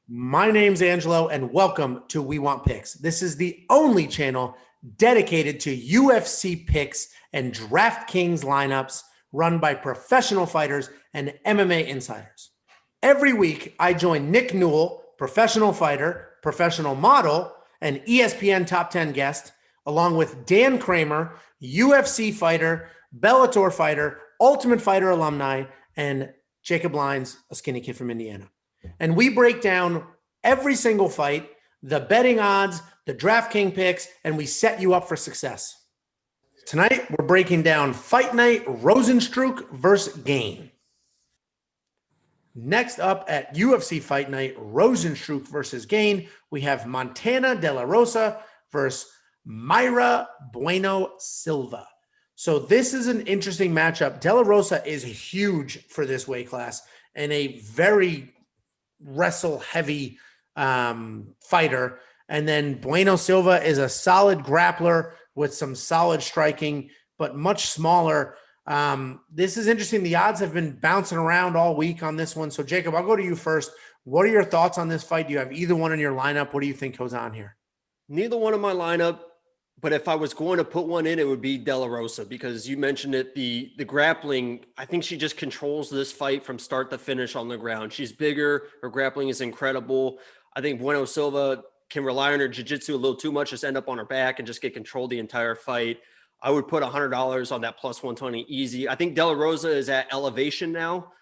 My name's Angelo, and welcome to We Want Picks. This is the only channel dedicated to UFC picks and DraftKings lineups run by professional fighters and MMA insiders. Every week, I join Nick Newell, professional fighter, professional model, and ESPN top 10 guest, along with Dan Kramer, UFC fighter, Bellator fighter, Ultimate Fighter alumni, and Jacob Lyons, a skinny kid from Indiana. And we break down every single fight, the betting odds, the DraftKings picks, and we set you up for success. Tonight, we're breaking down Fight Night Rozenstruik versus Gane. Next up at UFC Fight Night Rozenstruik versus Gane, we have Montana De La Rosa versus Mayra Bueno Silva. So this is an interesting matchup. De La Rosa is huge for this weight class and a very wrestle-heavy fighter. And then Bueno Silva is a solid grappler with some solid striking, but much smaller. This is interesting. The odds have been bouncing around all week on this one. So, Jacob, I'll go to you first. What are your thoughts on this fight? Do you have either one in your lineup? What do you think goes on here? Neither one in my lineup, but if I was going to put one in, it would be De La Rosa, because you mentioned it, the grappling. I think she just controls this fight from start to finish on the ground. She's bigger. Her grappling is incredible. I think Bueno Silva can rely on her jiu-jitsu a little too much, just end up on her back and just get controlled the entire fight. I would put $100 on that plus 120 easy. I think De La Rosa is at elevation now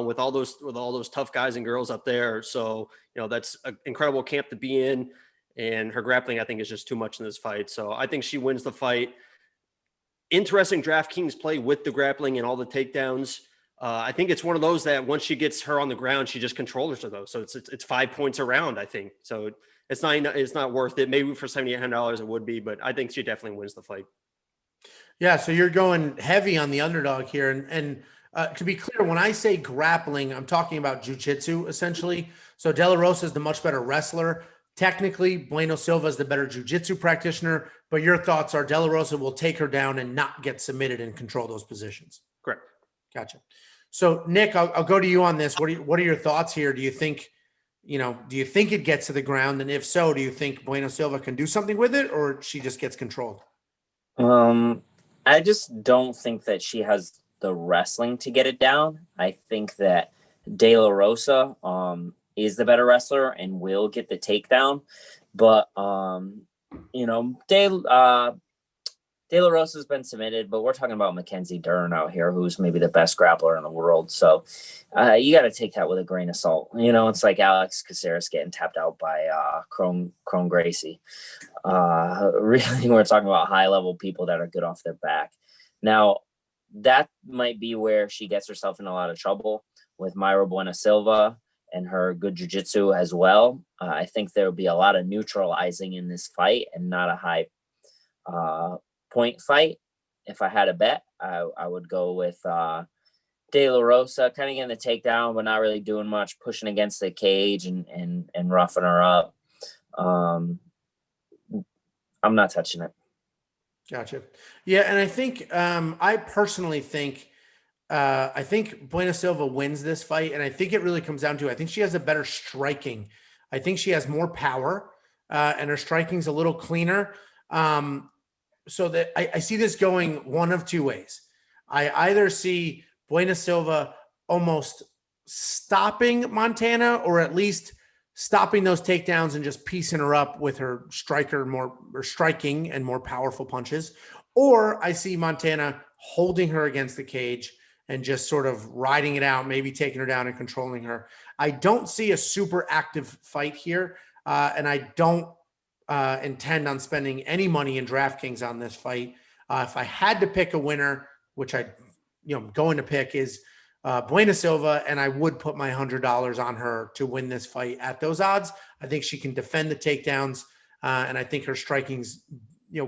with all those tough guys and girls up there. So, that's an incredible camp to be in. And her grappling, I think, is just too much in this fight. So I think she wins the fight. Interesting DraftKings play with the grappling and all the takedowns. I think it's one of those that once she gets her on the ground, she just controls her though. So it's 5 points around, I think. So it's not worth it. Maybe for $7,800 it would be, but I think she definitely wins the fight. Yeah, so you're going heavy on the underdog here. And to be clear, when I say grappling, I'm talking about jiu-jitsu essentially. So De La Rosa is the much better wrestler. Technically, Bueno Silva is the better jiu-jitsu practitioner, but your thoughts are De La Rosa will take her down and not get submitted and control those positions. Correct. Gotcha. So, Nick, I'll go to you on this. What are your thoughts here? Do you think it gets to the ground? And if so, do you think Bueno Silva can do something with it, or she just gets controlled? I just don't think that she has the wrestling to get it down. I think that De La Rosa, is the better wrestler and will get the takedown. But, De La Rosa has been submitted, but we're talking about Mackenzie Dern out here, who's maybe the best grappler in the world. So you got to take that with a grain of salt. It's like Alex Caceres getting tapped out by Chrome Gracie. Really, we're talking about high-level people that are good off their back. Now, that might be where she gets herself in a lot of trouble with Mayra Bueno Silva and her good jiu-jitsu as well. I think there will be a lot of neutralizing in this fight and not a high point fight. If I had a bet, I would go with De La Rosa, kind of getting the takedown, but not really doing much, pushing against the cage and roughing her up. I'm not touching it. Gotcha. Yeah, and I think I personally think I think Bueno Silva wins this fight, and I think it really comes down to I think she has a better striking. I think she has more power, and her striking's a little cleaner. So that I see this going one of two ways. I either see Bueno Silva almost stopping Montana, or at least stopping those takedowns and just piecing her up with her striking and more powerful punches. Or I see Montana holding her against the cage and just sort of riding it out, maybe taking her down and controlling her. I don't see a super active fight here, and I don't intend on spending any money in DraftKings on this fight. If I had to pick a winner, which I'm going to pick, is Bueno Silva, and I would put my $100 on her to win this fight at those odds. I think she can defend the takedowns, and I think her striking's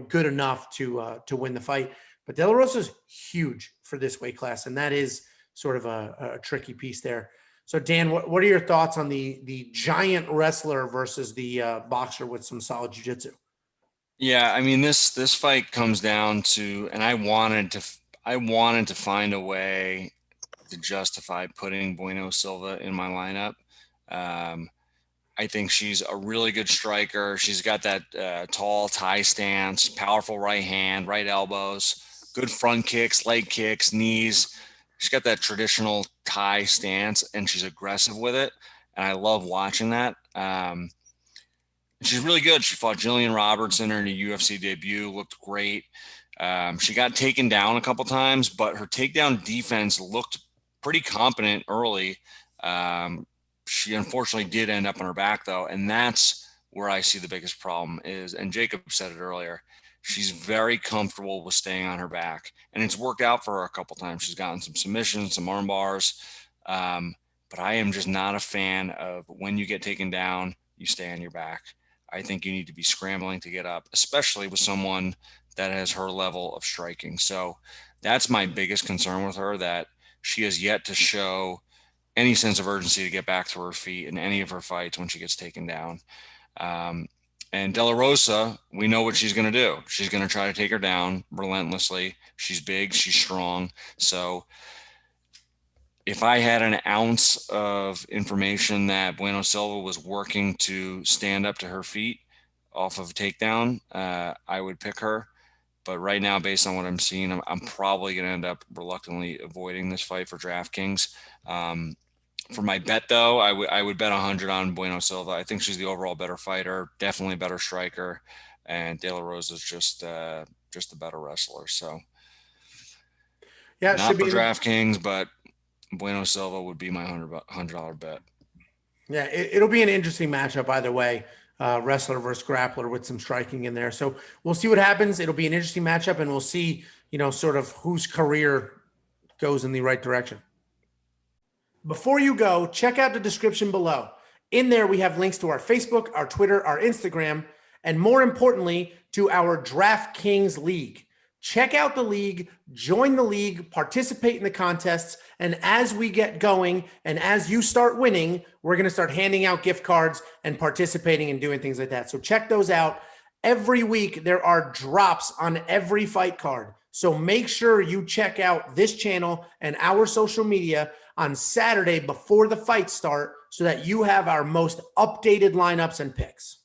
good enough to win the fight. But De La Rosa is huge for this weight class, and that is sort of a tricky piece there. So, Dan, what are your thoughts on the giant wrestler versus the boxer with some solid jiu-jitsu? Yeah, I mean, this fight comes down to, and I wanted to find a way to justify putting Bueno Silva in my lineup. I think she's a really good striker. She's got that tall tie stance, powerful right hand, right elbows, good front kicks, leg kicks, knees. She's got that traditional Thai stance, and she's aggressive with it. And I love watching that. She's really good. She fought Jillian Roberts in her UFC debut, looked great. She got taken down a couple times, but her takedown defense looked pretty competent early. She unfortunately did end up on her back, though, and that's where I see the biggest problem is, and Jacob said it earlier, she's very comfortable with staying on her back, and it's worked out for her a couple times. She's gotten some submissions, some arm bars, but I am just not a fan of when you get taken down, you stay on your back. I think you need to be scrambling to get up, especially with someone that has her level of striking. So that's my biggest concern with her, that she has yet to show any sense of urgency to get back to her feet in any of her fights when she gets taken down. And De La Rosa, we know what she's going to do. She's going to try to take her down relentlessly. She's big, she's strong. So if I had an ounce of information that Bueno Silva was working to stand up to her feet off of a takedown, I would pick her. But right now, based on what I'm seeing, I'm probably going to end up reluctantly avoiding this fight for DraftKings. For my bet, though, I would bet 100 on Bueno Silva. I think she's the overall better fighter, definitely a better striker, and De La Rosa is just a better wrestler. So, Yeah, it not should for be DraftKings, but Bueno Silva would be my $100 bet. Yeah, it'll be an interesting matchup either way. Wrestler versus grappler with some striking in there. So we'll see what happens. It'll be an interesting matchup, and we'll see, sort of whose career goes in the right direction. Before you go, check out the description below. In there, we have links to our Facebook, our Twitter, our Instagram, and more importantly, to our DraftKings League. Check out the league, join the league, participate in the contests, and as we get going and as you start winning, we're going to start handing out gift cards and participating and doing things like that. So check those out. Every week, there are drops on every fight card. So make sure you check out this channel and our social media on Saturday before the fights start so that you have our most updated lineups and picks.